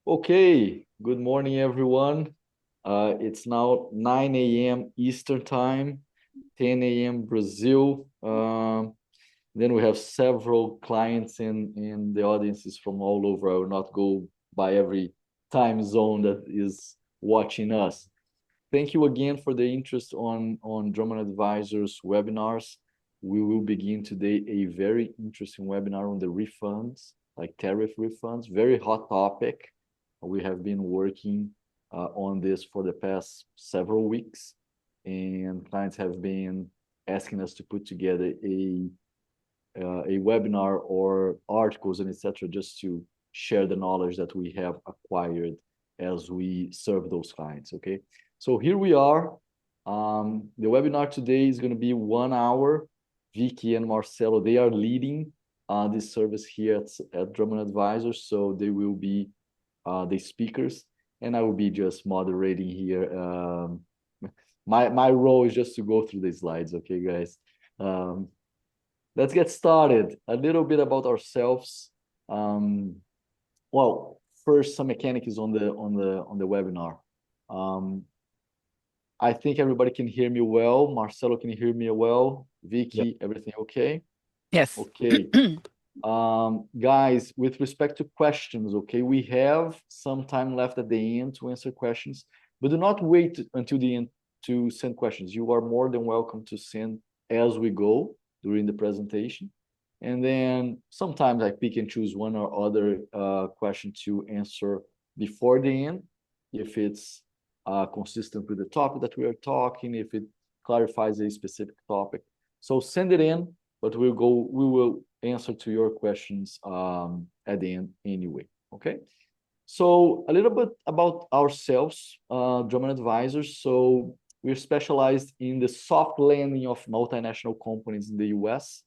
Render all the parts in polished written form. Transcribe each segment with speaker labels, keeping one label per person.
Speaker 1: Okay, good morning, everyone. It's now 9 a.m. Eastern Time, 10 a.m. Brazil. Then we have several clients in the audiences from all over. I will not go by every time zone that is watching us. Thank you again for the interest on Drummond Advisors webinars. We will begin today a very interesting webinar on the refunds, like tariff refunds, very hot topic. We have been working on this for the past several weeks, and clients have been asking us to put together a webinar or articles and etc. just to share the knowledge that we have acquired as we serve those clients. Okay, so here we are. The webinar today is going to be 1 hour. Vicky and Marcelo, they are leading this service here at Drummond Advisors, so they will be the speakers, and I will be just moderating here. My role is just to go through the slides, okay, guys? Let's get started. A little bit about ourselves. Well, first, some mechanics on the webinar. I think everybody can hear me well. Marcelo, can you hear me well? Vicky,
Speaker 2: Yep.
Speaker 1: everything okay?
Speaker 3: Yes.
Speaker 1: Okay. Guys, with respect to questions, okay, we have some time left at the end to answer questions, but do not wait until the end to send questions. You are more than welcome to send as we go during the presentation. And then sometimes I pick and choose one or other question to answer before the end, if it's consistent with the topic that we are talking, if it clarifies a specific topic. So send it in, but we will answer to your questions at the end anyway. Okay. So a little bit about ourselves, Drummond Advisors. So we're specialized in the soft landing of multinational companies in the US.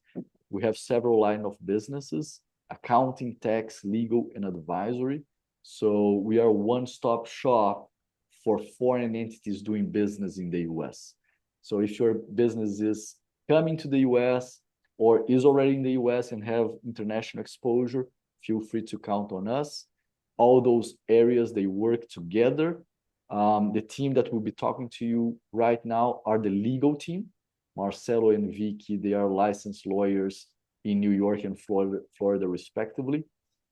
Speaker 1: We have several lines of businesses: accounting, tax, legal, and advisory. So we are a one-stop shop for foreign entities doing business in the US. So if your business is coming to the US or is already in the US and have international exposure, feel free to count on us. All those areas, they work together. The team that will be talking to you right now are the legal team. Marcelo and Vicky, they are licensed lawyers in New York and Florida respectively.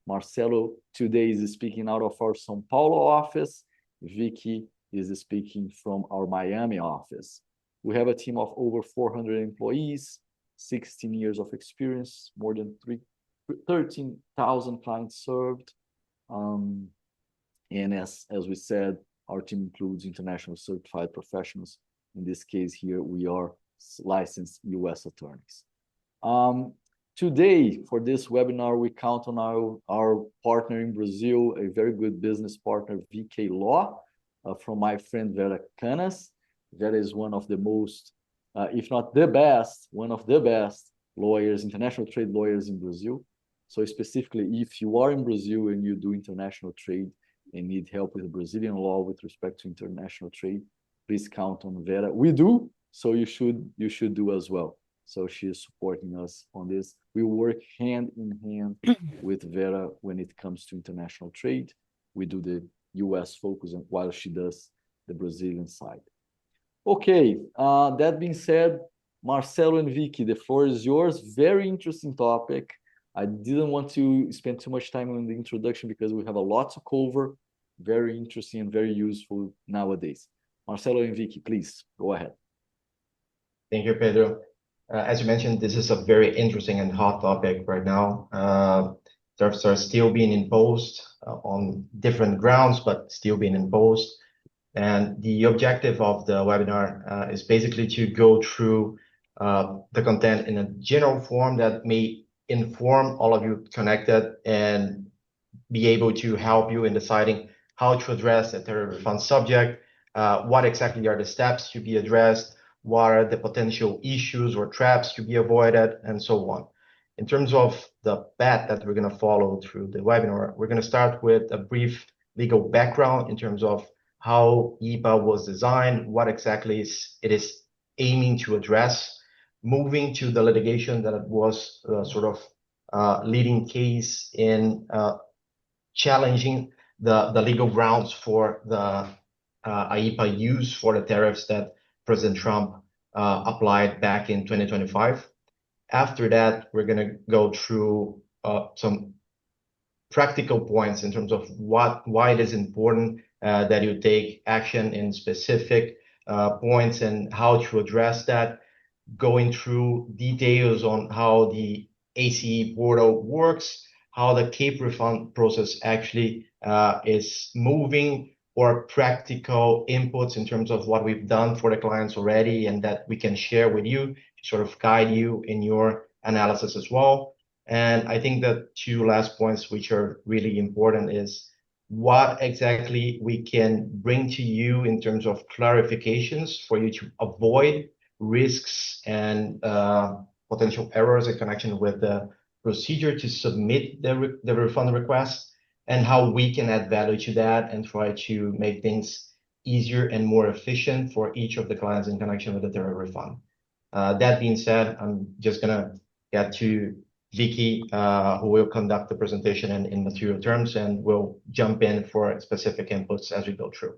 Speaker 1: Marcelo today is speaking out of our São Paulo office. Vicky is speaking from our Miami office. We have a team of over 400 employees, 16 years of experience, more than 13,000 clients served. And as we said, our team includes international certified professionals. In this case here, we are licensed US attorneys. Today, for this webinar, we count on our partner in Brazil, a very good business partner, VK Law, from my friend Vera Kanas. That is one of the most, if not the best, one of the best lawyers, international trade lawyers in Brazil. So specifically, if you are in Brazil and you do international trade and need help with Brazilian law with respect to international trade, please count on Vera. We do, so you should do as well. So she is supporting us on this. We work hand in hand with Vera when it comes to international trade. We do the US focus while she does the Brazilian side. Okay, that being said, Marcelo and Vicky, the floor is yours. Very interesting topic. I didn't want to spend too much time on the introduction because we have a lot to cover. Very interesting and very useful nowadays. Marcelo and Vicky, please go ahead.
Speaker 2: Thank you, Pedro. As you mentioned, this is a very interesting and hot topic right now. Tariffs are still being imposed on different grounds, but still being imposed. And the objective of the webinar is basically to go through the content in a general form that may inform all of you connected and be able to help you in deciding how to address a tariff refund subject, what exactly are the steps to be addressed, what are the potential issues or traps to be avoided, and so on. In terms of the path that we're going to follow through the webinar, we're going to start with a brief legal background in terms of how EPA was designed, what exactly it is aiming to address, moving to the litigation that it was sort of leading case in challenging the legal grounds for the IEEPA use for the tariffs that President Trump applied back in 2025. After that, we're going to go through some practical points in terms of why it is important that you take action in specific points and how to address that, going through details on how the ACE portal works, how the CAPE refund process actually is moving, or practical inputs in terms of what we've done for the clients already and that we can share with you to sort of guide you in your analysis as well. And I think that two last points, which are really important, is what exactly we can bring to you in terms of clarifications for you to avoid risks and potential errors in connection with the procedure to submit the refund request, and how we can add value to that and try to make things easier and more efficient for each of the clients in connection with the tariff refund. That being said, I'm just going to get to Vicky, who will conduct the presentation in material terms, and we'll jump in for specific inputs as we go through.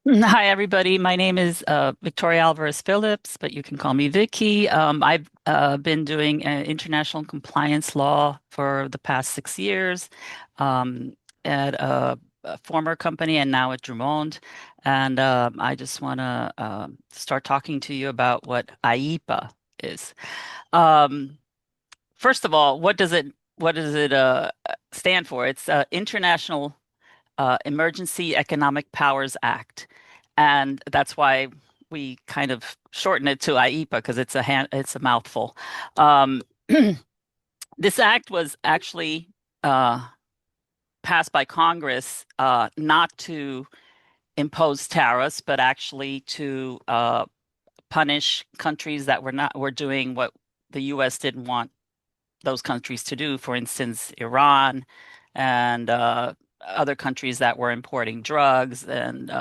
Speaker 3: Hi, everybody. My name is Victoria Alvarez Philips, but you can call me Vicky. I've been doing international compliance law for the past 6 years at a former company and now at Drummond. And I just want to start talking to you about what IEEPA is. First of all, what does it stand for? It's International Emergency Economic Powers Act. And that's why we kind of shorten it to IEEPA, because it's a mouthful. This act was actually passed by Congress not to impose tariffs, but actually to punish countries that were doing what the U.S. didn't want those countries to do. For instance, Iran and other countries that were importing drugs and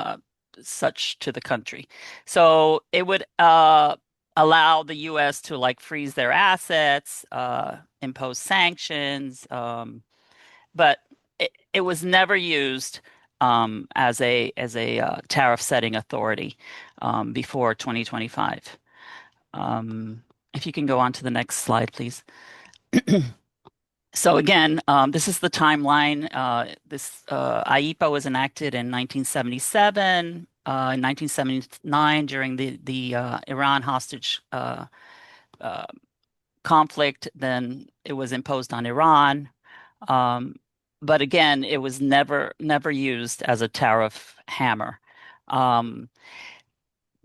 Speaker 3: such to the country. So it would allow the U.S. to like freeze their assets, impose sanctions, but it was never used as a tariff setting authority before 2025. If you can go on to the next slide, please. So again, this is the timeline. This IEEPA was enacted in 1977. In 1979, during the Iran hostage conflict, then it was imposed on Iran. But again, it was never used as a tariff hammer.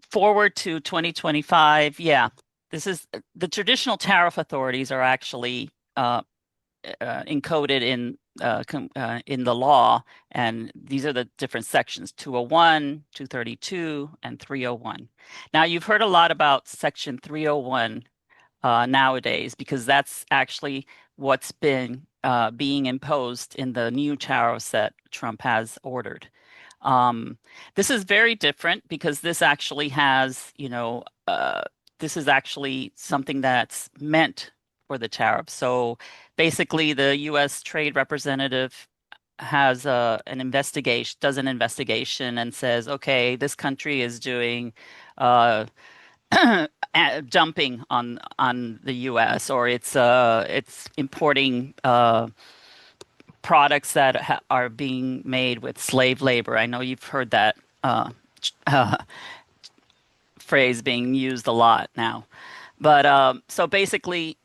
Speaker 3: Forward to 2025, yeah, this is the traditional tariff authorities are actually encoded in the law, and these are the different sections: 201, 232, and 301. Now, you've heard a lot about Section 301 nowadays, because that's actually what's been being imposed in the new tariffs that Trump has ordered. This is very different because this actually has, this is actually something that's meant for the tariff. So basically, the U.S. Trade Representative has an investigation and says, okay, this country is doing dumping on the U.S., or it's importing products that are being made with slave labor. I know you've heard that phrase being used a lot now. But so basically,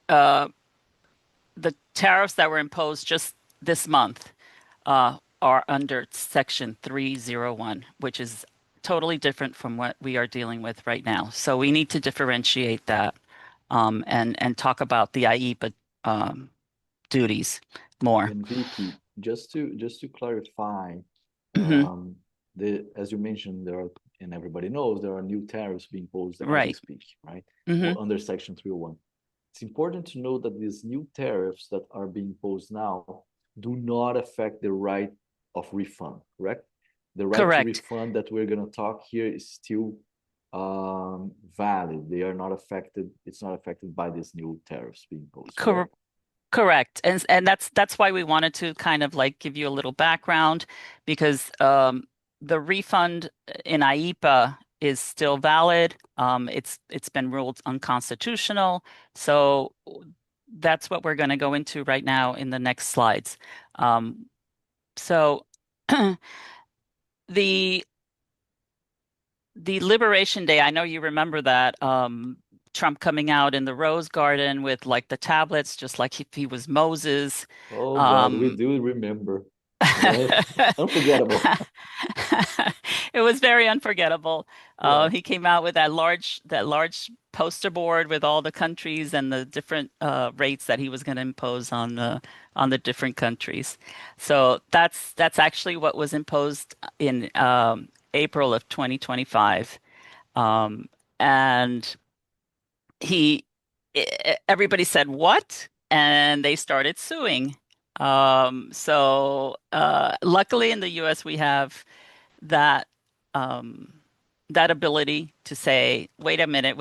Speaker 3: the tariffs that were imposed just this month are under Section 301, which is totally different from what we are dealing with right now. So we need to differentiate that and talk about the IEEPA duties more.
Speaker 1: And Vicky, just to clarify, as you mentioned, there are, and everybody knows, there are new tariffs being imposed as we speak, right? Under Section 301. It's important to know that these new tariffs that are being imposed now do not affect the right of refund, correct? The right to refund that we're going to talk here is still valid. They are not affected. It's not affected by these new tariffs being imposed.
Speaker 3: Correct. And that's why we wanted to kind of like give you a little background because the refund in IEPA is still valid. It's been ruled unconstitutional. So that's what we're going to go into right now in the next slides. So the Liberation Day, I know you remember that Trump coming out in the Rose Garden with like the tablets, just like if he was Moses.
Speaker 1: Oh God, we
Speaker 3: Um,
Speaker 1: do remember. Right? Unforgettable.
Speaker 3: It was very unforgettable.
Speaker 1: Yeah.
Speaker 3: He came out with that large poster board with all the countries and the different rates that he was going to impose on the different countries. So that's actually what was imposed in April of 2025. And he everybody said what? And they started suing. Luckily in the US we have that um, that ability to say, wait a minute,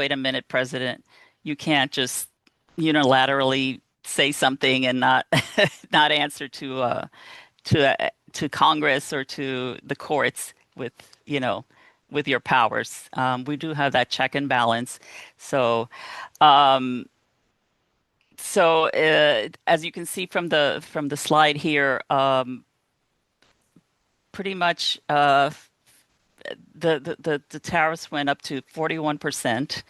Speaker 3: President, you can't just unilaterally say something and not not answer to Congress or to the courts with you know with your powers. We do have that check and balance. So um, as you can see from the slide here, pretty much the tariffs went up to 41%,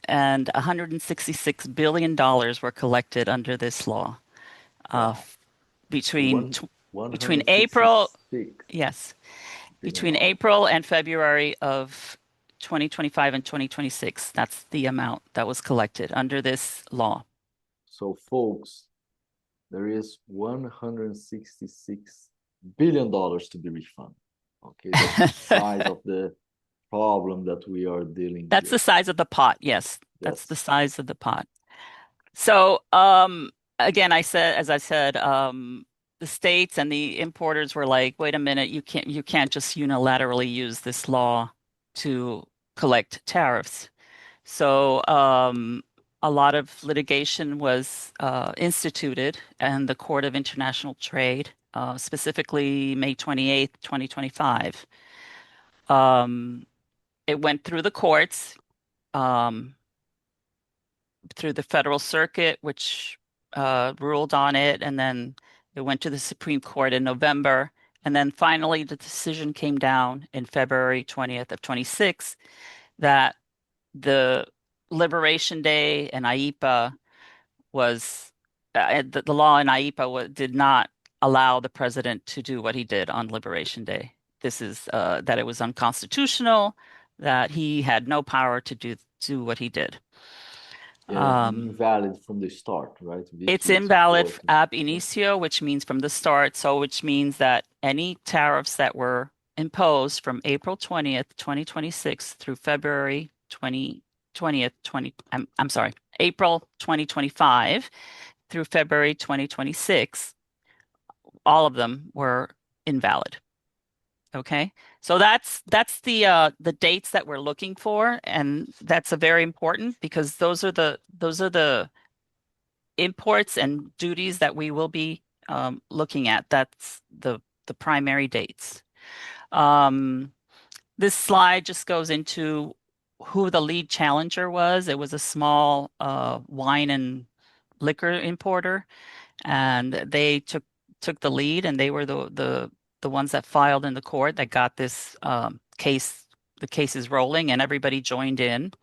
Speaker 3: and $166 billion were collected under this law
Speaker 1: Wow.
Speaker 3: between
Speaker 1: One
Speaker 3: between April,
Speaker 1: 166
Speaker 3: yes,
Speaker 1: billion
Speaker 3: between
Speaker 1: dollars.
Speaker 3: April and February of 2025 and 2026. That's the amount that was collected under this law.
Speaker 1: So folks, there is $166 billion to be refunded. Okay, that's the size of the problem that we are dealing
Speaker 3: That's
Speaker 1: here.
Speaker 3: the size of the pot. Yes, that's the
Speaker 1: Yes.
Speaker 3: size of the pot. So, again, as I said, the states and the importers were like, wait a minute, you can't just unilaterally use this law to collect tariffs. So, a lot of litigation was instituted and the Court of International Trade, specifically May 28th, 2025. Um, it went through the courts. Um, through the Federal Circuit, which ruled on it, and then it went to the Supreme Court in November, and then finally the decision came down in February 20th of 26 that the Liberation Day and IEPA was the law in IEPA did not allow the president to do what he did on Liberation Day. This is that it was unconstitutional, that he had no power to do what he did.
Speaker 1: Yeah,
Speaker 3: Um,
Speaker 1: invalid from the start, right?
Speaker 3: It's
Speaker 1: Vicky is
Speaker 3: invalid
Speaker 1: important.
Speaker 3: ab
Speaker 1: Yeah.
Speaker 3: initio, which means from the start. So, which means that any tariffs that were imposed from April 20th, 2026 through February 20th, I'm sorry, April 2025 through February 2026, all of them were invalid. Okay. So that's the dates that we're looking for, and that's a very important because those are the imports and duties that we will be looking at. That's the primary dates. Um, this slide just goes into who the lead challenger was. It was a small wine and liquor importer, and they took the lead, and they were the ones that filed in the court that got this case. The case is rolling, and everybody joined in,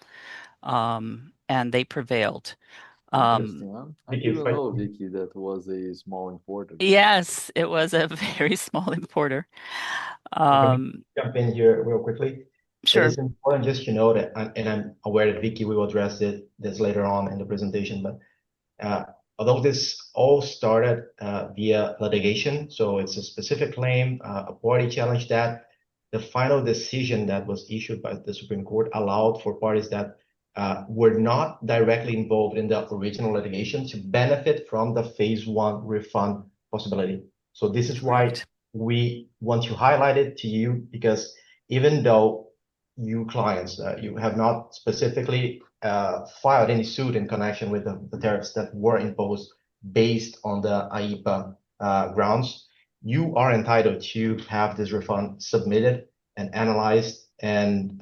Speaker 3: and they prevailed. Um,
Speaker 1: Interesting, huh? I
Speaker 2: Vicky,
Speaker 1: didn't know, Vicky, that was a small importer.
Speaker 3: Yes, it was a very small importer.
Speaker 2: if I may
Speaker 3: Um,
Speaker 2: jump in here real quickly, it
Speaker 3: sure.
Speaker 2: is important just to know that, and I'm aware that Vicky will address this later on in the presentation, but although this all started via litigation, so it's a specific claim, a party challenged that, the final decision that was issued by the Supreme Court allowed for parties that were not directly involved in the original litigation to benefit from the phase one refund possibility. So this is why
Speaker 3: Correct.
Speaker 2: we want to highlight it to you, because even though you clients, you have not specifically filed any suit in connection with the tariffs that were imposed based on the IEPA grounds, you are entitled to have this refund submitted and analyzed and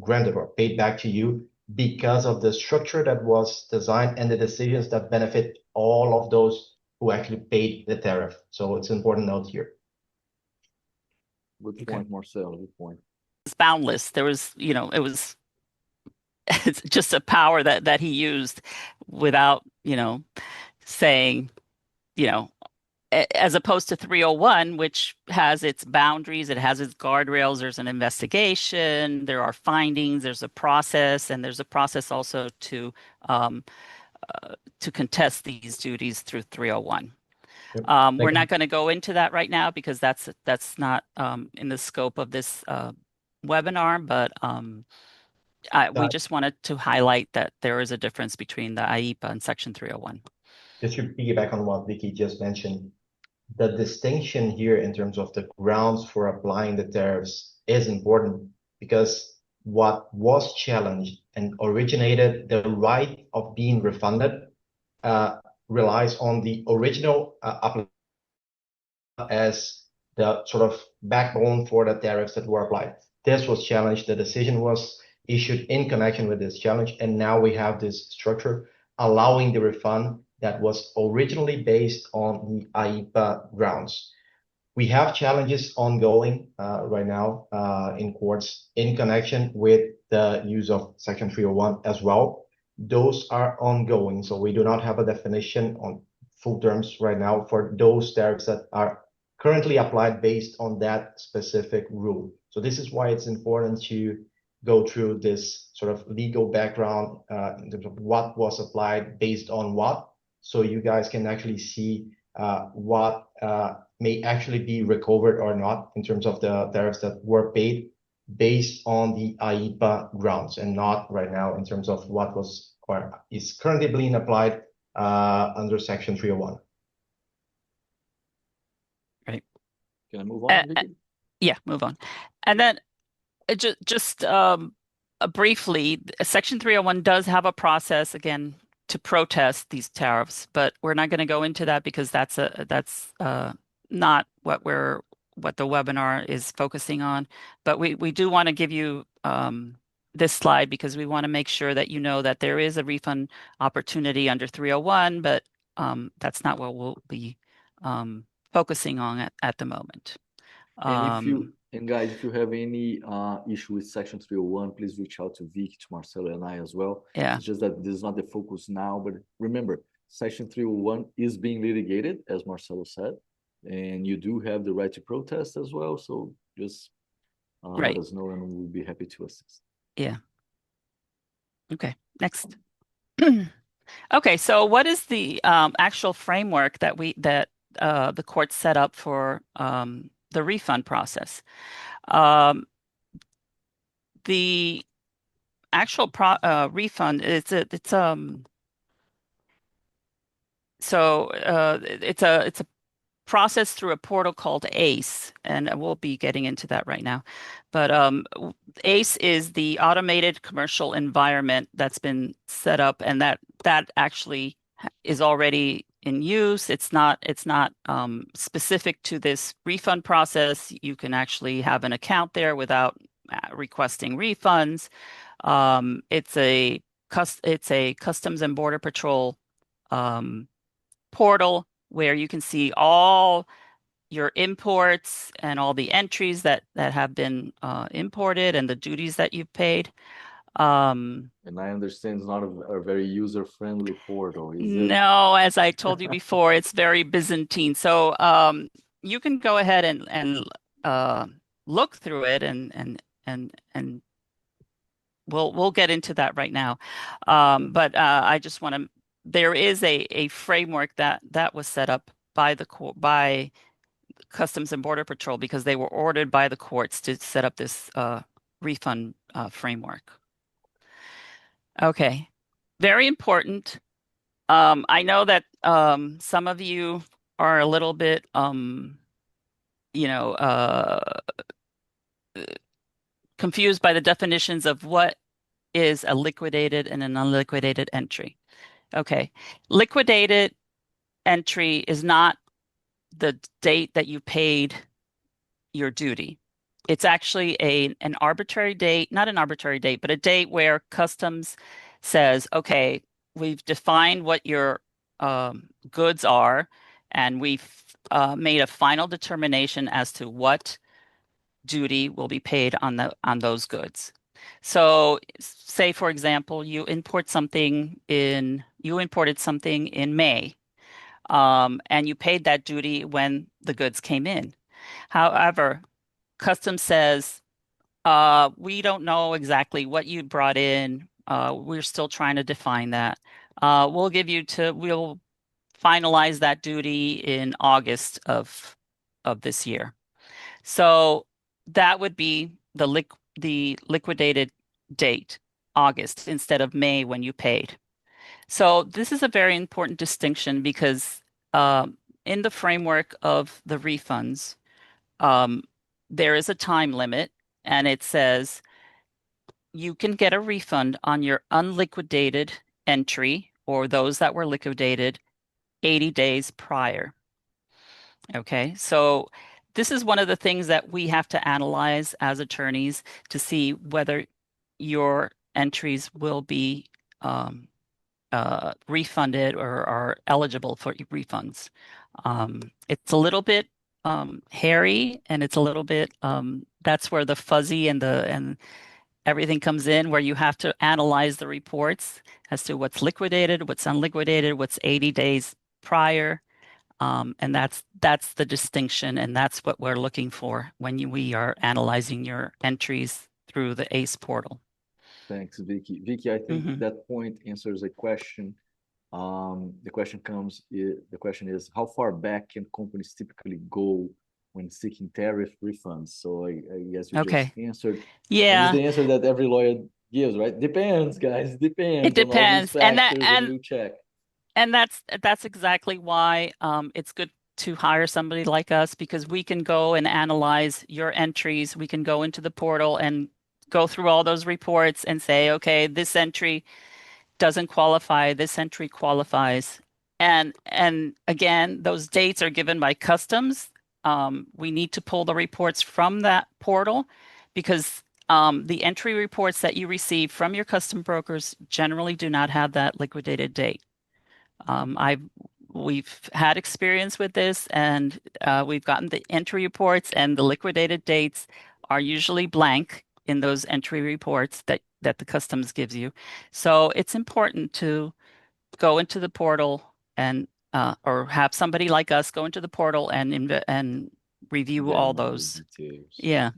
Speaker 2: granted or paid back to you because of the structure that was designed and the decisions that benefit all of those who actually paid the tariff. So it's an important note here.
Speaker 1: Good point, Marcelo. Good point.
Speaker 3: It's boundless. There was, it was it's just a power that he used without, saying, as opposed to 301, which has its boundaries, it has its guardrails. There's an investigation, there are findings, there's a process, and there's a process also to contest these duties through 301.
Speaker 2: Yep.
Speaker 3: We're not going to go into that right now because that's not in the scope of this webinar, but we just wanted to highlight that there is a difference between the IEPA and Section 301.
Speaker 2: Just to piggyback on what Vicky just mentioned, the distinction here in terms of the grounds for applying the tariffs is important because what was challenged and originated the right of being refunded relies on the original application as the sort of backbone for the tariffs that were applied. This was challenged. The decision was issued in connection with this challenge, and now we have this structure allowing the refund that was originally based on the IEPA grounds. We have challenges ongoing right now in courts in connection with the use of Section 301 as well. Those are ongoing, so we do not have a definition on full terms right now for those tariffs that are currently applied based on that specific rule. So this is why it's important to go through this sort of legal background in terms of what was applied based on what, so you guys can actually see what may actually be recovered or not in terms of the tariffs that were paid based on the IEPA grounds and not right now in terms of what was or is currently being applied under Section 301.
Speaker 3: Right.
Speaker 1: Can I move on, Vicky?
Speaker 3: Yeah, move on. And then just briefly, Section 301 does have a process, again, to protest these tariffs, but we're not going to go into that because that's not what the webinar is focusing on. But we do want to give you this slide because we want to make sure that you know that there is a refund opportunity under 301, but that's not what we'll be focusing on at the moment.
Speaker 1: And guys, if you have any issue with Section 301, please reach out to Vicky, to Marcelo, and I as well.
Speaker 3: Yeah.
Speaker 1: It's just that this is not the focus now, but remember, Section 301 is being litigated, as Marcelo said, and you do have the right to protest as well. So just
Speaker 3: Right.
Speaker 1: let us know, and we'll be happy to assist.
Speaker 3: Yeah. Okay. Next. Okay. So, what is the actual framework that the court set up for the refund process? The actual refund it's a process through a portal called ACE, and we'll be getting into that right now. But ACE is the automated commercial environment that's been set up, and that actually is already in use. It's not specific to this refund process. You can actually have an account there without requesting refunds. It's a Customs and Border Patrol portal where you can see all your imports and all the entries that have been imported and the duties that you've paid.
Speaker 1: And I understand it's not a very user-friendly portal, is it?
Speaker 3: No, as I told you before, it's very Byzantine. So you can go ahead and look through it, and we'll get into that right now. But I just want to. There is a framework that was set up by Customs and Border Patrol because they were ordered by the courts to set up this refund framework. Okay, very important. I know that some of you are a little bit, confused by the definitions of what is a liquidated and an unliquidated entry. Okay. Liquidated entry is not the date that you paid your duty. It's actually an arbitrary date, not an arbitrary date, but a date where customs says, okay, we've defined what your goods are, and we've made a final determination as to what duty will be paid on those goods. So say, for example, you imported something in May, and you paid that duty when the goods came in. However, Customs says, we don't know exactly what you brought in. We're still trying to define that. We'll finalize that duty in August of this year. So that would be the liquidated date, August, instead of May when you paid. So this is a very important distinction because in the framework of the refunds, there is a time limit, and it says you can get a refund on your unliquidated entry or those that were liquidated 80 days prior. Okay, so this is one of the things that we have to analyze as attorneys to see whether your entries will be refunded or are eligible for refunds. It's a little bit hairy, and it's a little bit that's where the fuzzy and everything comes in, where you have to analyze the reports as to what's liquidated, what's unliquidated, what's 80 days prior. And that's the distinction, and that's what we're looking for when we are analyzing your entries through the ACE portal.
Speaker 1: Thanks, Vicky. Vicky, I think that point answers a question. The question is, how far back can companies typically go when seeking tariff refunds? So I guess you just answered.
Speaker 3: Yeah.
Speaker 1: And it's the answer that every lawyer gives, right? Depends, guys. Depends.
Speaker 3: It depends.
Speaker 1: On all these factors, and we'll check.
Speaker 3: And that's exactly why it's good to hire somebody like us, because we can go and analyze your entries. We can go into the portal and go through all those reports and say, okay, this entry doesn't qualify, this entry qualifies. And again, those dates are given by customs. We need to pull the reports from that portal because the entry reports that you receive from your custom brokers generally do not have that liquidated date. We've had experience with this, and we've gotten the entry reports, and the liquidated dates are usually blank in those entry reports that the customs gives you. So it's important to go into the portal and or have somebody like us go into the portal and review all those. Yeah.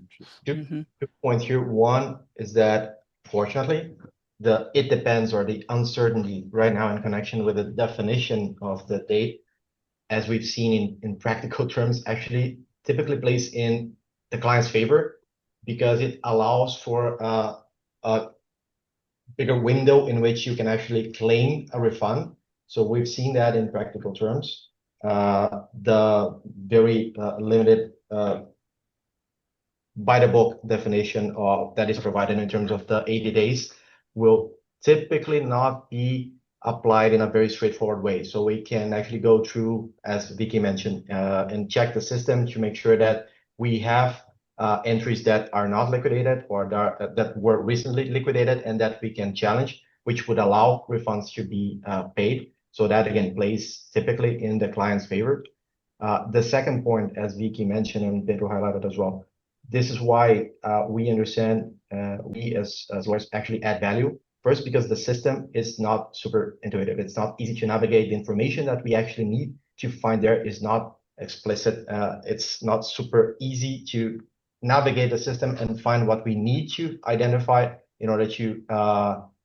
Speaker 2: Two points here. One is that fortunately, it depends, or the uncertainty right now in connection with the definition of the date, as we've seen in practical terms, actually typically plays in the client's favor, because it allows for a bigger window in which you can actually claim a refund. So we've seen that in practical terms. The very limited by the book definition that is provided in terms of the 80 days will typically not be applied in a very straightforward way. So we can actually go through, as Vicky mentioned, and check the system to make sure that we have entries that are not liquidated or that were recently liquidated and that we can challenge, which would allow refunds to be paid. So that again plays typically in the client's favor. The second point, as Vicky mentioned and Pedro highlighted as well, this is why we understand we as lawyers actually add value. First, because the system is not super intuitive. It's not easy to navigate. The information that we actually need to find there is not explicit. It's not super easy to navigate the system and find what we need to identify in order to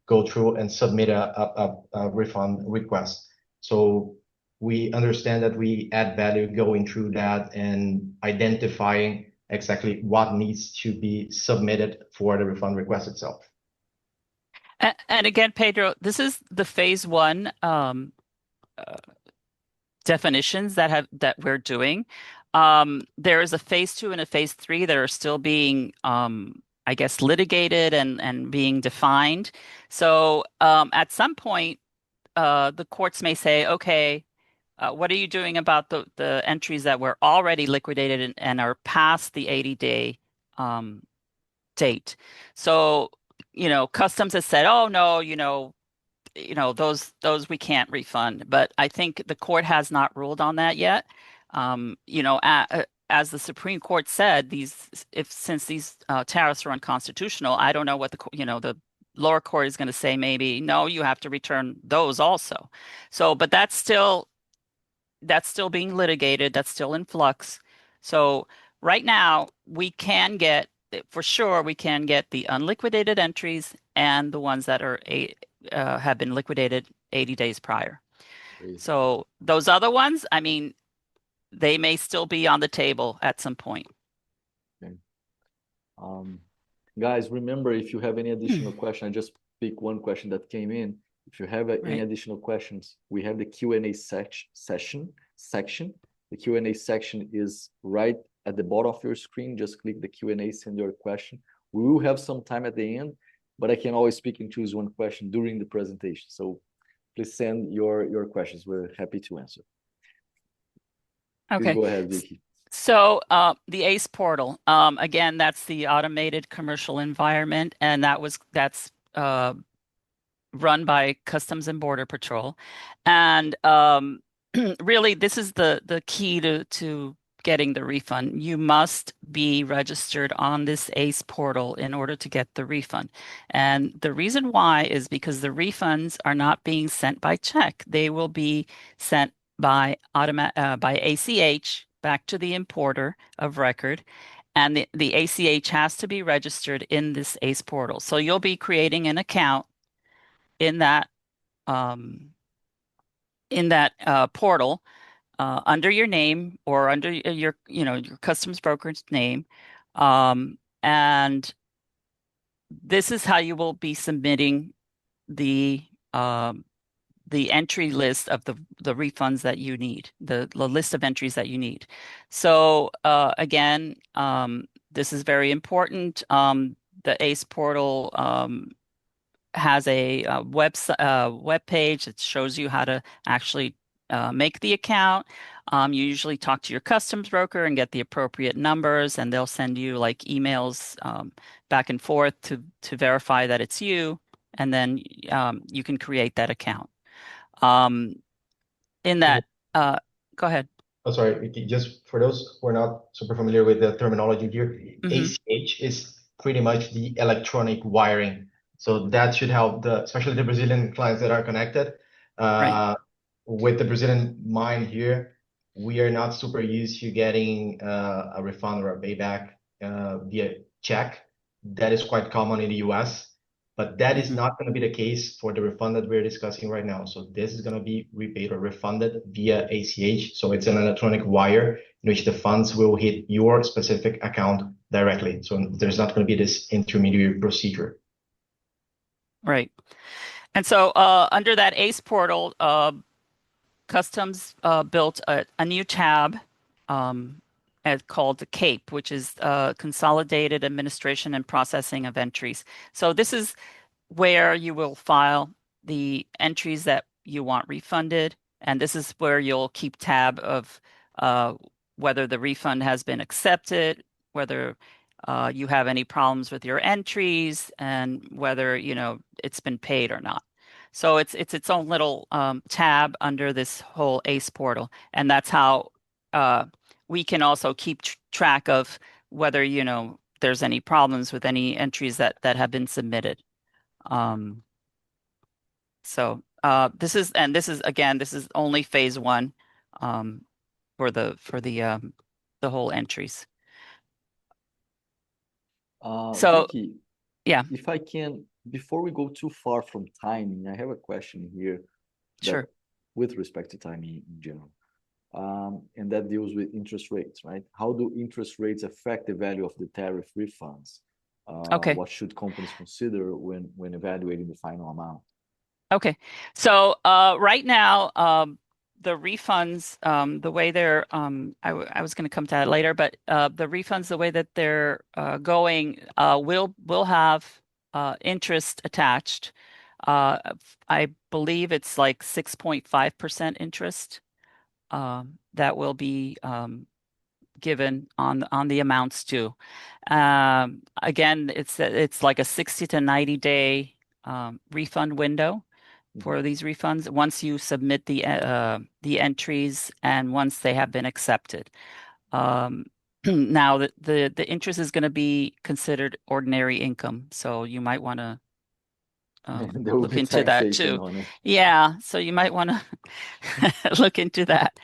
Speaker 2: go through and submit a refund request. So we understand that we add value going through that and identifying exactly what needs to be submitted for the refund request itself.
Speaker 3: And again, Pedro, this is the phase one definitions that we're doing. There is a phase two and a phase three that are still being I guess, litigated and being defined. So at some point, the courts may say, okay, what are you doing about the entries that were already liquidated and are past the 80-day date? So, Customs has said, oh no, those we can't refund. But I think the court has not ruled on that yet. As the Supreme Court said, since these tariffs are unconstitutional, I don't know what the lower court is going to say. Maybe no, you have to return those also. So, but that's still being litigated. That's still in flux. So right now for sure we can get the unliquidated entries and the ones that have been liquidated 80 days prior.
Speaker 1: Great.
Speaker 3: So those other ones, I mean, they may still be on the table at some point.
Speaker 1: Okay. Guys, remember, if you have any additional question, I just pick one question that came in. If you have any
Speaker 3: Right.
Speaker 1: additional questions, we have the Q&A section. The Q&A section is right at the bottom of your screen. Just click the Q&A, send your question. We will have some time at the end, but I can always pick and choose one question during the presentation. So please send your questions. We're happy to answer. Please
Speaker 3: Okay.
Speaker 1: go ahead, Vicky.
Speaker 3: So the ACE portal, again, that's the automated commercial environment, and that's run by Customs and Border Patrol. And really, this is the key to getting the refund. You must be registered on this ACE portal in order to get the refund. And the reason why is because the refunds are not being sent by check. They will be sent by ACH back to the importer of record. And the ACH has to be registered in this ACE portal. So you'll be creating an account in that portal under your name or under your customs broker's name, and this is how you will be submitting the entry list of the refunds that you need, the list of entries that you need. So again, this is very important. The ACE portal has a web page that shows you how to actually make the account. You usually talk to your customs broker and get the appropriate numbers, and they'll send you like emails back and forth to verify that it's you, and then you can create that account. In that, go ahead.
Speaker 2: Oh, sorry, Vicky, just for those who are not super familiar with the terminology here, ACH is pretty much the electronic wiring. So that should help especially the Brazilian clients that are connected.
Speaker 3: Right.
Speaker 2: With the Brazilian mind here, we are not super used to getting a refund or a payback via check. That is quite common in the US, but that is not going to be the case for the refund that we're discussing right now. So this is going to be repaid or refunded via ACH. So it's an electronic wire in which the funds will hit your specific account directly. So there's not going to be this intermediary procedure.
Speaker 3: Right. And so under that ACE portal, Customs built a new tab called the CAPE, which is Consolidated Administration and Processing of Entries. So this is where you will file the entries that you want refunded, and this is where you'll keep tab of whether the refund has been accepted, whether you have any problems with your entries, and whether it's been paid or not. So it's its own little tab under this whole ACE portal, and that's how we can also keep track of whether there's any problems with any entries that have been submitted. So this is only phase one for the whole entries. So
Speaker 1: Vicky,
Speaker 3: yeah,
Speaker 1: if I can, before we go too far from timing, I have a question here
Speaker 3: sure.
Speaker 1: with respect to timing in general. And that deals with interest rates, right? How do interest rates affect the value of the tariff refunds?
Speaker 3: Okay.
Speaker 1: What should companies consider when evaluating the final amount?
Speaker 3: Okay. So right now, refunds, the way they're, I was going to come to that later, but the refunds, the way that they're going, will have interest attached. I believe it's like 6.5% interest that will be given on the amounts due. Again, it's like a 60 to 90 day refund window for these refunds once you submit the entries and once they have been accepted. Now the interest is going to be considered ordinary income, so you might want to
Speaker 1: There will
Speaker 3: look
Speaker 1: be
Speaker 3: into that
Speaker 1: taxation
Speaker 3: too.
Speaker 1: on it.
Speaker 3: Yeah, so you might want to look into that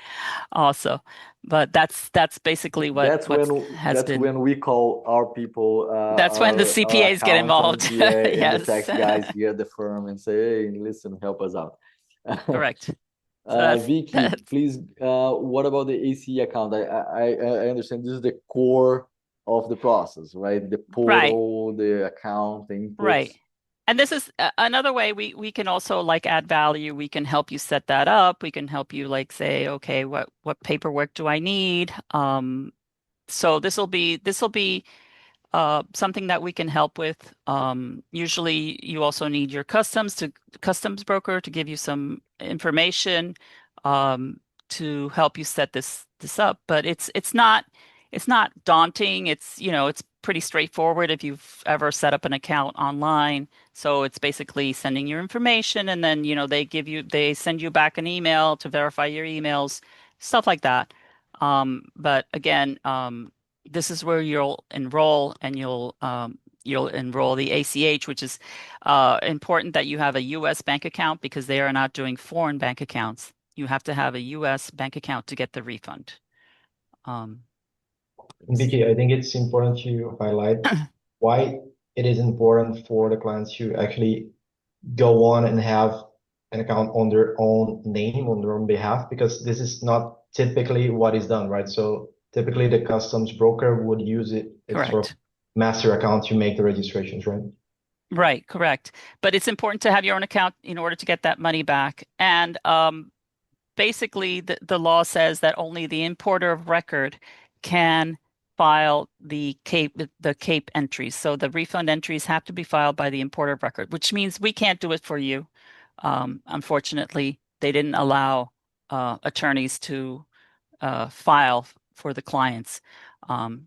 Speaker 3: also. But that's basically what
Speaker 1: That's
Speaker 3: has been.
Speaker 1: when we call our people,
Speaker 3: That's when the
Speaker 1: our
Speaker 3: CPAs get
Speaker 1: accountants,
Speaker 3: involved.
Speaker 1: yeah, and the
Speaker 3: Yes,
Speaker 1: tax guys here at the firm and say, hey, listen, help us out.
Speaker 3: correct. So that's
Speaker 1: Vicky,
Speaker 3: that's
Speaker 1: please, what about the ACE account? I understand this is the core of the process, right? The
Speaker 3: right.
Speaker 1: portal, the account, the inputs.
Speaker 3: Right. And this is another way we can also like add value. We can help you set that up. We can help you like say, okay, what paperwork do I need? So this will be something that we can help with. Usually you also need your customs broker to give you some information to help you set this up. But it's not daunting. It's pretty straightforward if you've ever set up an account online. So it's basically sending your information and then, they send you back an email to verify your emails, stuff like that. But again, this is where you'll enroll and you'll enroll the ACH, which is important that you have a U.S. bank account because they are not doing foreign bank accounts. You have to have a U.S. bank account to get the refund. Um,
Speaker 2: Vicky, I think it's important to highlight why it is important for the clients to actually go on and have an account on their own name, on their own behalf, because this is not typically what is done, right? So typically the customs broker would use its sort of
Speaker 3: correct.
Speaker 2: master account to make the registrations, right?
Speaker 3: Right, correct. But it's important to have your own account in order to get that money back. And basically, the law says that only the importer of record can file the CAPE entries. So the refund entries have to be filed by the importer of record, which means we can't do it for you. Unfortunately, they didn't allow attorneys to file for the clients.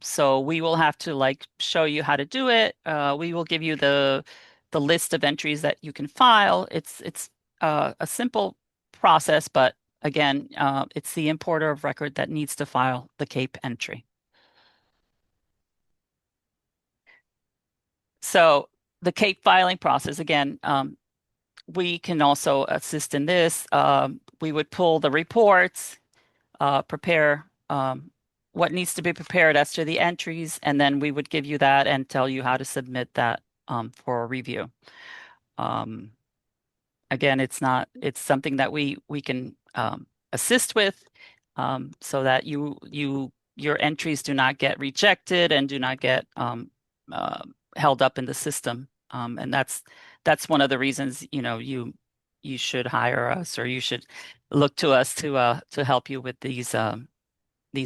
Speaker 3: So we will have to like show you how to do it. We will give you the list of entries that you can file. It's a simple process, but again, it's the importer of record that needs to file the CAPE entry. So the CAPE filing process, again, we can also assist in this. We would pull the reports, prepare what needs to be prepared as to the entries, and then we would give you that and tell you how to submit that for a review. Again, it's something that we can assist with so that your entries do not get rejected and do not get held up in the system. And that's one of the reasons, you should hire us or you should look to us to help you with these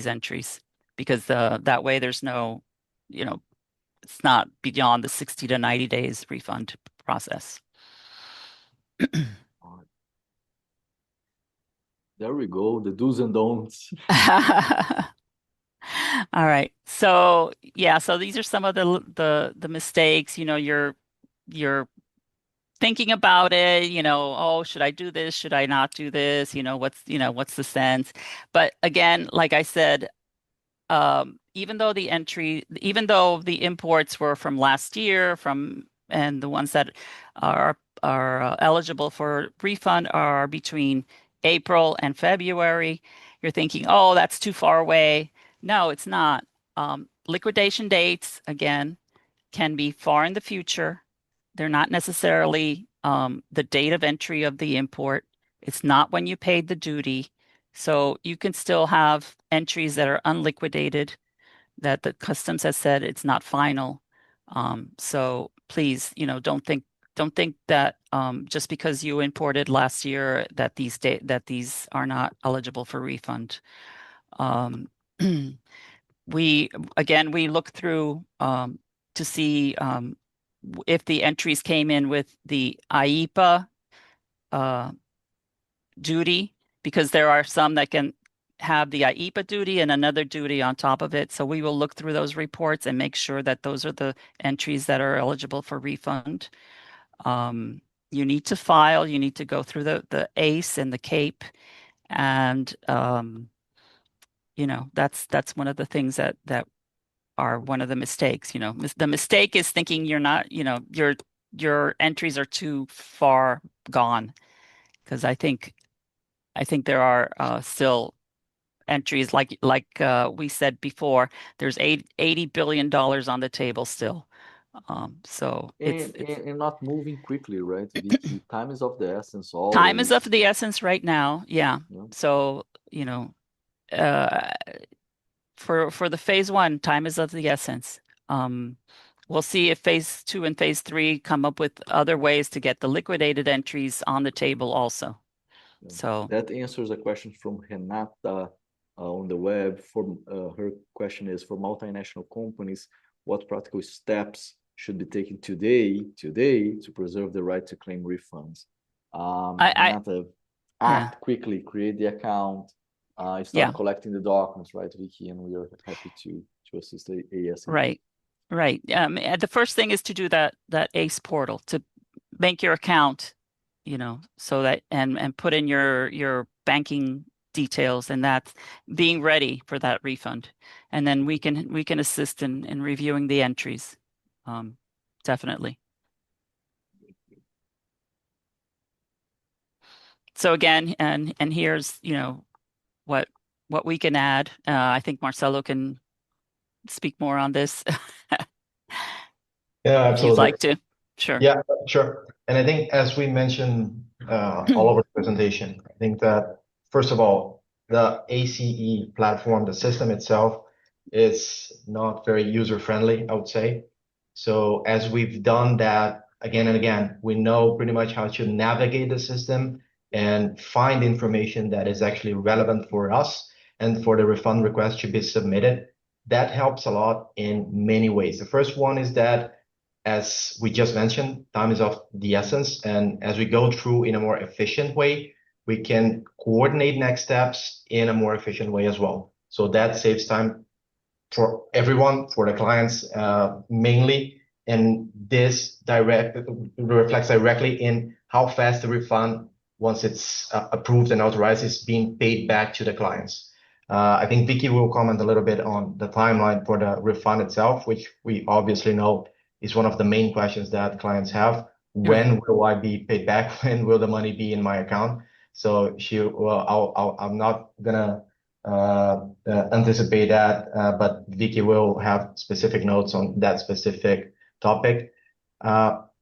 Speaker 3: entries because that way there's no, it's not beyond the 60 to 90 days refund process.
Speaker 1: There we go, the do's and don'ts.
Speaker 3: All right. So yeah, so these are some of the mistakes, you're thinking about it, oh, should I do this? Should I not do this? What's the sense? But again, like I said, even though the imports were from last year, and the ones that are eligible for refund are between April and February, you're thinking, oh, that's too far away. No, it's not. Liquidation dates, again, can be far in the future. They're not necessarily the date of entry of the import. It's not when you paid the duty. So you can still have entries that are unliquidated that the customs has said it's not final. So please, don't think don't think that just because you imported last year that these are not eligible for refund. We look through to see if the entries came in with the IEPA duty, because there are some that can have the IEPA duty and another duty on top of it. So we will look through those reports and make sure that those are the entries that are eligible for refund. You need to file, you need to go through the ACE and the CAPE, and that's one of the things that are one of the mistakes. The mistake is thinking you're not, your entries are too far gone, because I think there are still entries like we said before. There's $80 billion on the table still. So it's
Speaker 1: And not moving quickly, right, Vicky? Time is of the essence always.
Speaker 3: time is of the essence right now. Yeah. So, for the phase 1, time is of the essence. We'll see if phase 2 and phase 3 come up with other ways to get the liquidated entries on the table also. So
Speaker 1: that answers a question from Renata on the web. Her question is, for multinational companies, what practical steps should be taken today to preserve the right to claim refunds? Renata, act quickly, create the account, start collecting the documents, right, Vicky? And we are happy to assist the ASM.
Speaker 3: Right. The first thing is to do that ACE portal, to make your account, so that and put in your banking details, and that's being ready for that refund. And then we can assist in reviewing the entries. Definitely. So again, and here's what we can add. I think Marcelo can speak more on this.
Speaker 2: Yeah, absolutely.
Speaker 3: If you'd like to. Sure.
Speaker 2: Yeah, sure. And I think, as we mentioned all over the presentation, I think that first of all, the ACE platform, the system itself, is not very user-friendly, I would say. So as we've done that again and again, we know pretty much how to navigate the system and find information that is actually relevant for us and for the refund request to be submitted. That helps a lot in many ways. The first one is that, as we just mentioned, time is of the essence. And as we go through in a more efficient way, we can coordinate next steps in a more efficient way as well. So that saves time for everyone, for the clients mainly. And this reflects directly in how fast the refund, once it's approved and authorized, is being paid back to the clients. I think Vicky will comment a little bit on the timeline for the refund itself, which we obviously know is one of the main questions that clients have. When will I be paid back? When will the money be in my account? So I'm not gonna anticipate that, but Vicky will have specific notes on that specific topic.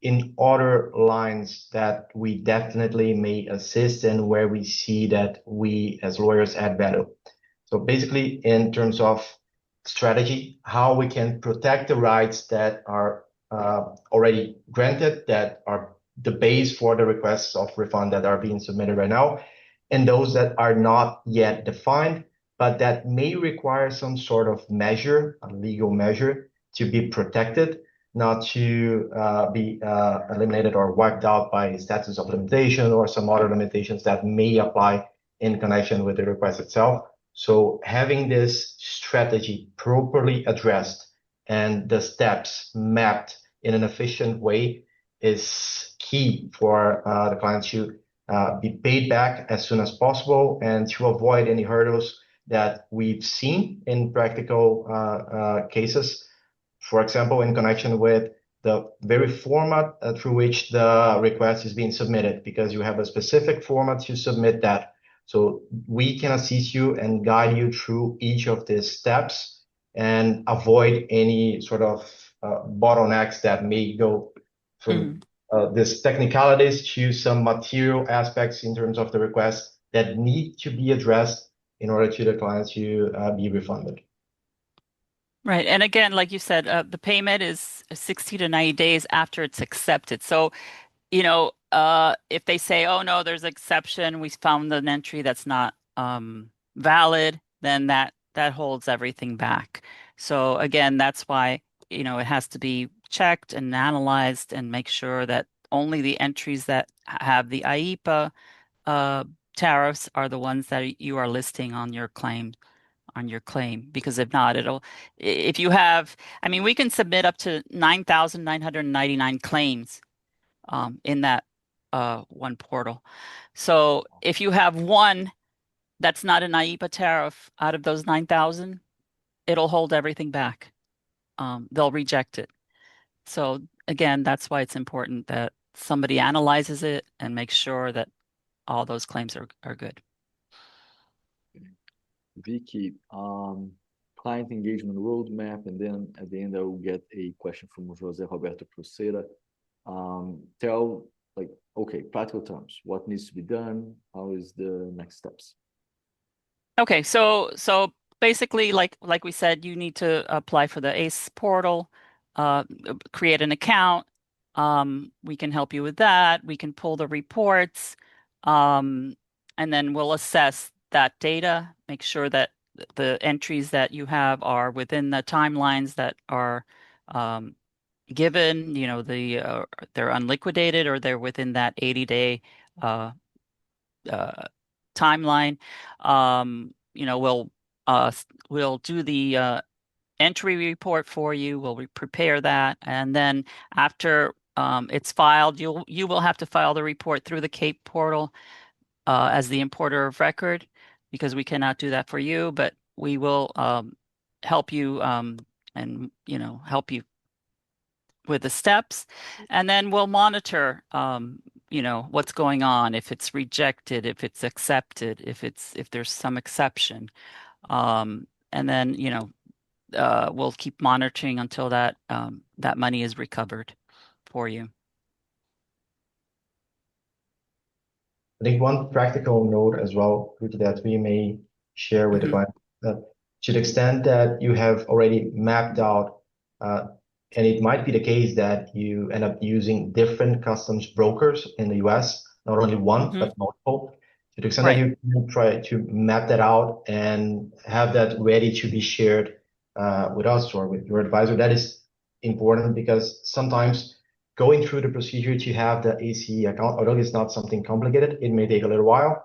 Speaker 2: In other lines that we definitely may assist and where we see that we as lawyers add value. So basically, in terms of strategy, how we can protect the rights that are already granted, that are the base for the requests of refund that are being submitted right now, and those that are not yet defined, but that may require some sort of measure, a legal measure, to be protected, not to be eliminated or wiped out by statutes of limitation or some other limitations that may apply in connection with the request itself. So having this strategy properly addressed and the steps mapped in an efficient way is key for the clients to be paid back as soon as possible, and to avoid any hurdles that we've seen in practical cases. For example, in connection with the very format through which the request is being submitted, because you have a specific format to submit that. So we can assist you and guide you through each of these steps and avoid any sort of bottlenecks that may go from these technicalities to some material aspects in terms of the request that need to be addressed in order to the clients to be refunded.
Speaker 3: Right. And again, like you said, the payment is 60 to 90 days after it's accepted. So, if they say, oh no, there's an exception, we found an entry that's not valid, then that holds everything back. So again, that's why, it has to be checked and analyzed and make sure that only the entries that have the IEPA uh, tariffs are the ones that you are listing on your claim, because if not, if you have, I mean, we can submit up to 9,999 claims in that one portal. So if you have one that's not an IEPA tariff out of those 9,000, it'll hold everything back. They'll reject it. So again, that's why it's important that somebody analyzes it and makes sure that all those claims are good.
Speaker 1: Vicky, client engagement roadmap, and then at the end I will get a question from José Roberto Cruzeira. Tell, like, okay, practical terms, what needs to be done? How is the next steps?
Speaker 3: Okay, so basically, like we said, you need to apply for the ACE portal, uh, create an account. We can help you with that. We can pull the reports, um, and then we'll assess that data, make sure that the entries that you have are within the timelines that are um, given. They're unliquidated or they're within that 80-day uh, timeline. We'll do the entry report for you. We'll prepare that, and then after it's filed, you will have to file the report through the CAPE portal as the importer of record, because we cannot do that for you, but we will help you and help you with the steps, and then we'll monitor what's going on, if it's rejected, if it's accepted, if there's some exception, and then we'll keep monitoring until that money is recovered for you.
Speaker 2: I think one practical note as well that we may share with the client, that to the extent that you have already mapped out, and it might be the case that you end up using different customs brokers in the US, not only one, but multiple. To the extent that
Speaker 3: Right.
Speaker 2: you can try to map that out and have that ready to be shared with us or with your advisor, that is important, because sometimes going through the procedure to have the ACE account, although it's not something complicated, it may take a little while.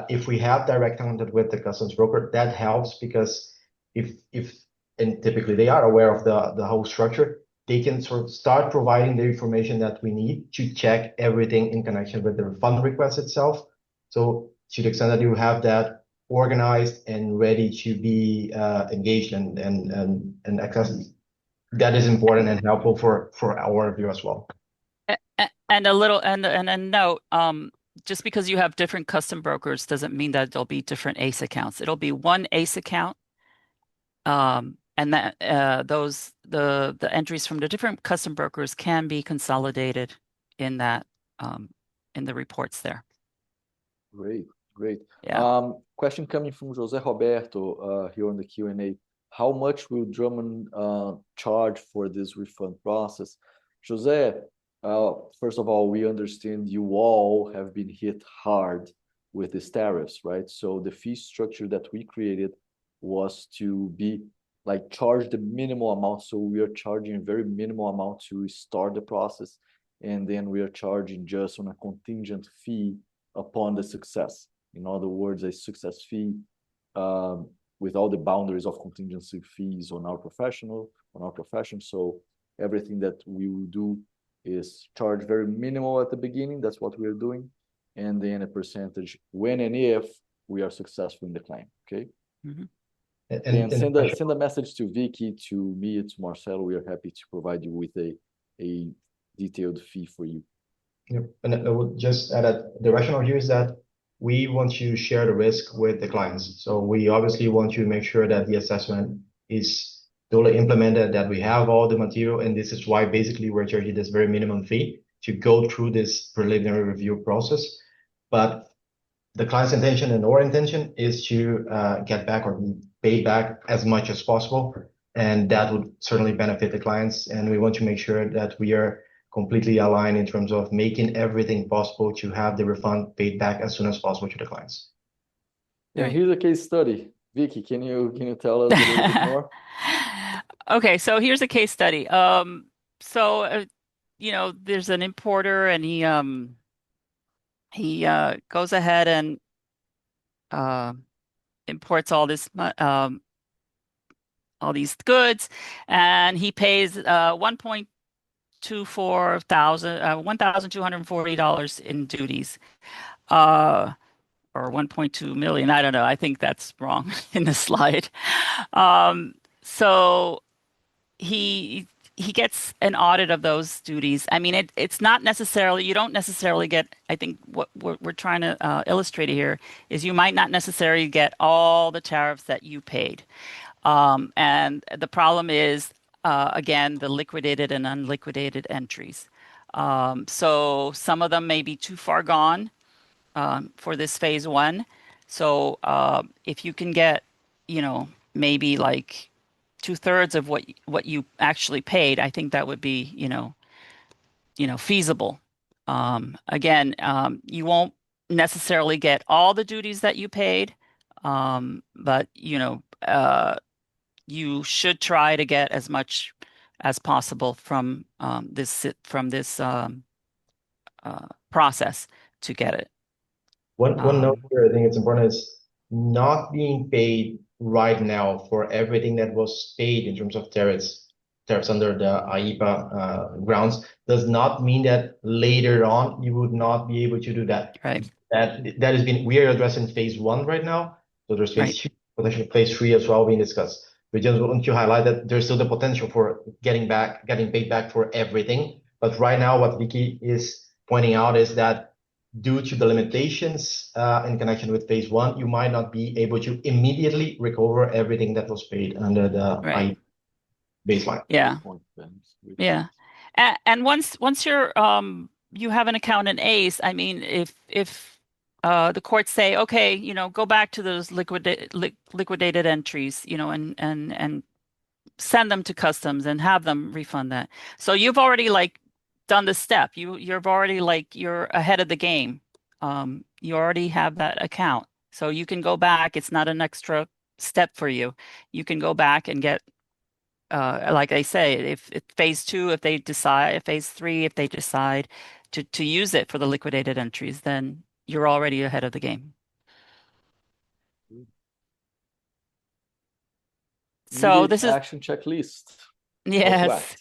Speaker 2: If we have direct contact with the customs broker, that helps, because and typically they are aware of the whole structure, they can sort of start providing the information that we need to check everything in connection with the refund request itself. So to the extent that you have that organized and ready to be engaged and accessed, that is important and helpful for our review as well.
Speaker 3: And a note, just because you have different custom brokers doesn't mean that there'll be different ACE accounts. It'll be one ACE account, and that the entries from the different custom brokers can be consolidated in that in the reports there.
Speaker 1: Great, great.
Speaker 3: Yeah.
Speaker 1: Question coming from José Roberto here on the Q&A. How much will Drummond charge for this refund process? José, first of all, we understand you all have been hit hard with these tariffs, right? So the fee structure that we created was to be like charge the minimal amount. So we are charging a very minimal amount to start the process, and then we are charging just on a contingent fee upon the success. In other words, a success fee with all the boundaries of contingency fees on our profession. So everything that we will do is charge very minimal at the beginning. That's what we are doing, and then a percentage when and if we are successful in the claim. Okay.
Speaker 3: Mhm.
Speaker 1: And send a message to Vicky, to me, to Marcelo. We are happy to provide you with a detailed fee for you.
Speaker 2: Yep. And I would just add that the rationale here is that we want to share the risk with the clients. So we obviously want to make sure that the assessment is totally implemented, that we have all the material, and this is why basically we're charging this very minimum fee to go through this preliminary review process. But the client's intention and our intention is to get back or be paid back as much as possible. and that would certainly benefit the clients. And we want to make sure that we are completely aligned in terms of making everything possible to have the refund paid back as soon as possible to the clients.
Speaker 1: Yeah,
Speaker 3: Right.
Speaker 1: here's a case study. Vicky, can you tell us a little bit more?
Speaker 3: Okay, so here's a case study. There's an importer, and he goes ahead and uh, imports all these goods, and he pays 1,240 in duties, or 1.2 million. I don't know. I think that's wrong in the slide. So he he gets an audit of those duties. I mean, it's not necessarily, you don't necessarily get, I think what we're trying to illustrate here is you might not necessarily get all the tariffs that you paid. And the problem is, again, the liquidated and unliquidated entries. So some of them may be too far gone for this phase one. So if you can get, maybe like two-thirds of what you actually paid, I think that would be, feasible. Again, you won't necessarily get all the duties that you paid, but you should try to get as much as possible from this process to get it.
Speaker 2: One note here, I think it's important, is not being paid right now for everything that was paid in terms of tariffs under the IEEPA grounds does not mean that later on you would not be able to do that.
Speaker 3: Right.
Speaker 2: That has been, we are addressing phase one right now. So there's phase
Speaker 3: Right.
Speaker 2: two, potentially phase three as well being discussed. We just want to highlight that there's still the potential for getting paid back for everything. But right now, what Vicky is pointing out is that due to the limitations in connection with phase one, you might not be able to immediately recover everything that was paid under the
Speaker 3: Right.
Speaker 2: IEEPA baseline.
Speaker 3: Yeah. Yeah. And once you have an account in ACE, I mean, if the courts say, okay, go back to those liquidated entries, and send them to customs and have them refund that. So you've already like done the step. You're already like you're ahead of the game. You already have that account. So you can go back. It's not an extra step for you. You can go back and get like I say, if phase two, if they decide, phase three, if they decide to use it for the liquidated entries, then you're already ahead of the game. So
Speaker 1: Immediate
Speaker 3: this is,
Speaker 1: action checklist. Call to
Speaker 3: yes.
Speaker 1: act.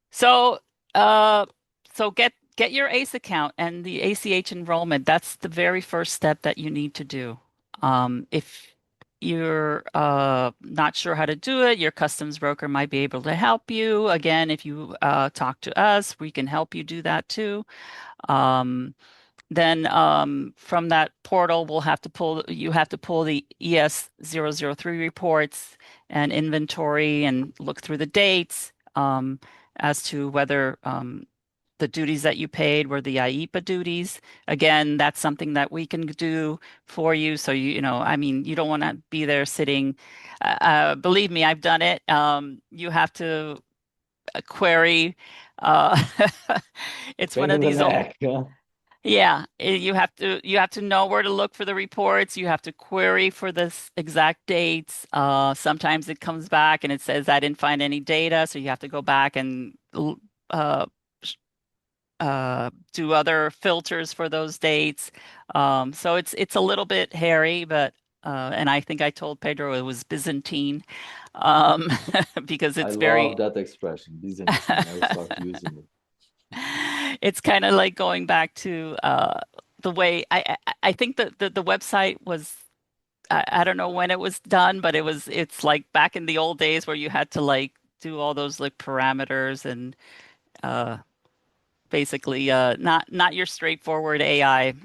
Speaker 3: So so get your ACE account and the ACH enrollment. That's the very first step that you need to do. If you're not sure how to do it, your customs broker might be able to help you. Again, if you talk to us, we can help you do that too. Then from that portal, you have to pull the ES003 reports and inventory and look through the dates as to whether the duties that you paid were the IEEPA duties. Again, that's something that we can do for you. So I mean, you don't want to be there sitting. Believe me, I've done it. You have to query. Uh, it's
Speaker 1: Pain
Speaker 3: one of
Speaker 1: in the
Speaker 3: these old.
Speaker 1: neck. Huh?
Speaker 3: Yeah, you have to know where to look for the reports. You have to query for this exact dates. Sometimes it comes back and it says I didn't find any data, so you have to go back and uh, do other filters for those dates. So it's a little bit hairy, but and I think I told Pedro it was Byzantine, because
Speaker 1: I
Speaker 3: it's
Speaker 1: love
Speaker 3: very.
Speaker 1: that expression, Byzantine. I will start using it.
Speaker 3: It's kind of like going back to the way I think that the website was. I don't know when it was done, but it's like back in the old days where you had to like do all those like parameters and uh, basically not your straightforward AI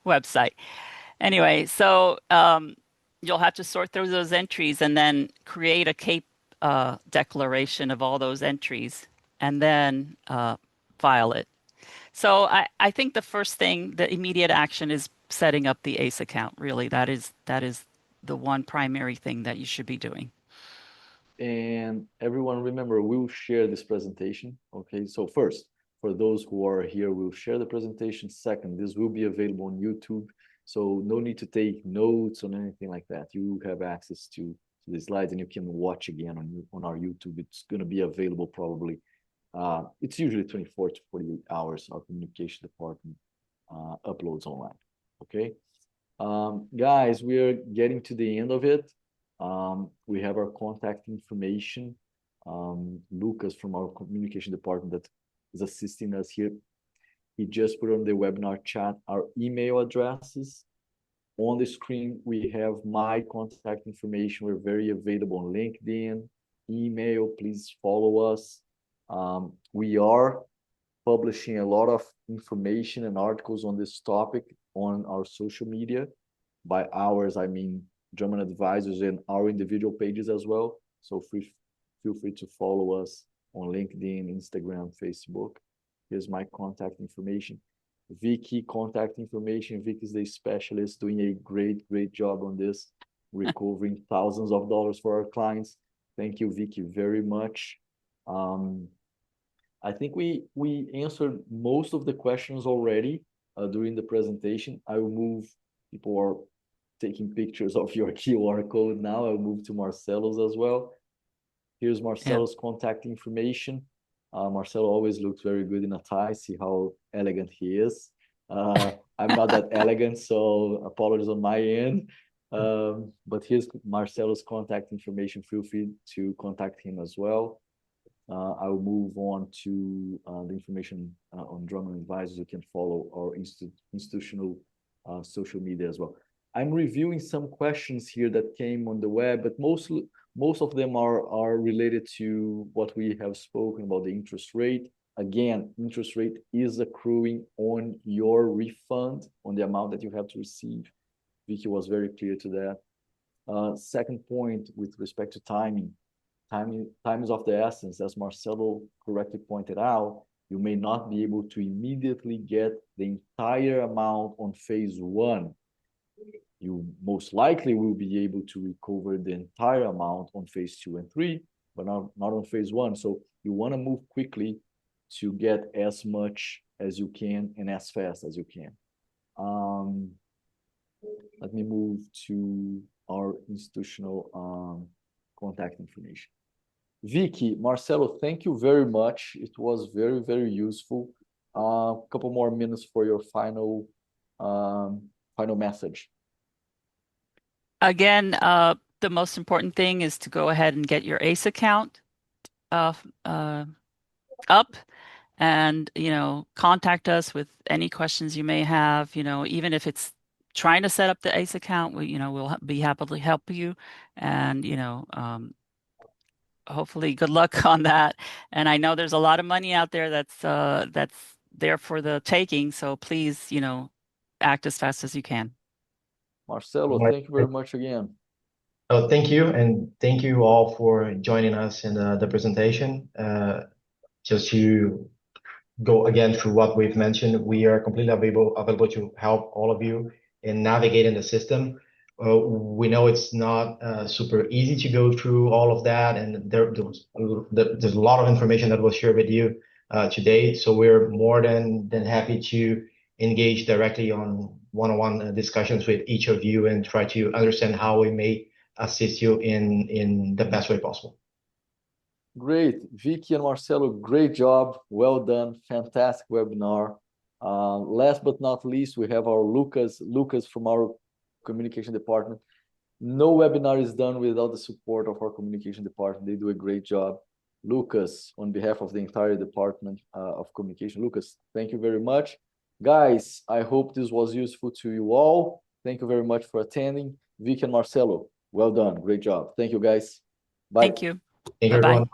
Speaker 3: website. Anyway, so you'll have to sort through those entries and then create a CAPE declaration of all those entries and then file it. So I think the first thing, the immediate action is setting up the ACE account. Really, that is the one primary thing that you should be doing.
Speaker 1: And everyone, remember, we'll share this presentation. Okay, so first, for those who are here, we'll share the presentation. Second, this will be available on YouTube. So no need to take notes on anything like that. You have access to the slides and you can watch again on our YouTube. It's going to be available probably. It's usually 24 to 48 hours. Our communication department uploads online. Okay. Guys, we are getting to the end of it. We have our contact information. Lucas from our communication department that is assisting us here. He just put on the webinar chat our email addresses. On the screen, we have my contact information. We're very available on LinkedIn, email. Please follow us. We are publishing a lot of information and articles on this topic on our social media. By ours, I mean Drummond Advisors and our individual pages as well. So feel free to follow us on LinkedIn, Instagram, Facebook. Here's my contact information. Vicky, contact information. Vicky is the specialist doing a great job on this, recovering thousands of dollars for our clients. Thank you, Vicky, very much. I think we answered most of the questions already during the presentation. I will move, people are taking pictures of your QR code now. I'll move to Marcelo's as well. Here's Marcelo's contact information. Marcelo always looks very good in a tie. See how elegant he is. I'm not that elegant, so apologies on my end. But here's Marcelo's contact information. Feel free to contact him as well. I will move on to the information on Drummond Advisors. You can follow our institutional social media as well. I'm reviewing some questions here that came on the web, but most of them are related to what we have spoken about, the interest rate. Again, interest rate is accruing on your refund, on the amount that you have to receive. Vicky was very clear to that. Second point, with respect to timing. Time is of the essence. As Marcelo correctly pointed out, you may not be able to immediately get the entire amount on phase one. You most likely will be able to recover the entire amount on phase 2 and 3, but not on phase 1. So you want to move quickly to get as much as you can and as fast as you can. Let me move to our institutional contact information. Vicky, Marcelo, thank you very much. It was very useful. A couple more minutes for your final message.
Speaker 3: Again, the most important thing is to go ahead and get your ACE account up, and contact us with any questions you may have. Even if it's trying to set up the ACE account, we'll be happy to help you, and hopefully good luck on that. And I know there's a lot of money out there that's there for the taking. So please, act as fast as you can.
Speaker 1: Marcelo, thank you very much again.
Speaker 2: Oh, thank you, and thank you all for joining us in the presentation. Just to go again through what we've mentioned, we are completely available to help all of you in navigating the system. We know it's not super easy to go through all of that, and there's a lot of information that was shared with you today. So we're more than happy to engage directly on one-on-one discussions with each of you and try to understand how we may assist you in the best way possible.
Speaker 1: Great. Vicky and Marcelo, great job. Well done. Fantastic webinar. Last but not least, we have our Lucas from our communication department. No webinar is done without the support of our communication department. They do a great job. Lucas, on behalf of the entire department of communication, Lucas, thank you very much. Guys, I hope this was useful to you all. Thank you very much for attending. Vicky and Marcelo, well done. Great job. Thank you, guys. Bye.
Speaker 3: Thank you.
Speaker 2: Thank you, everyone.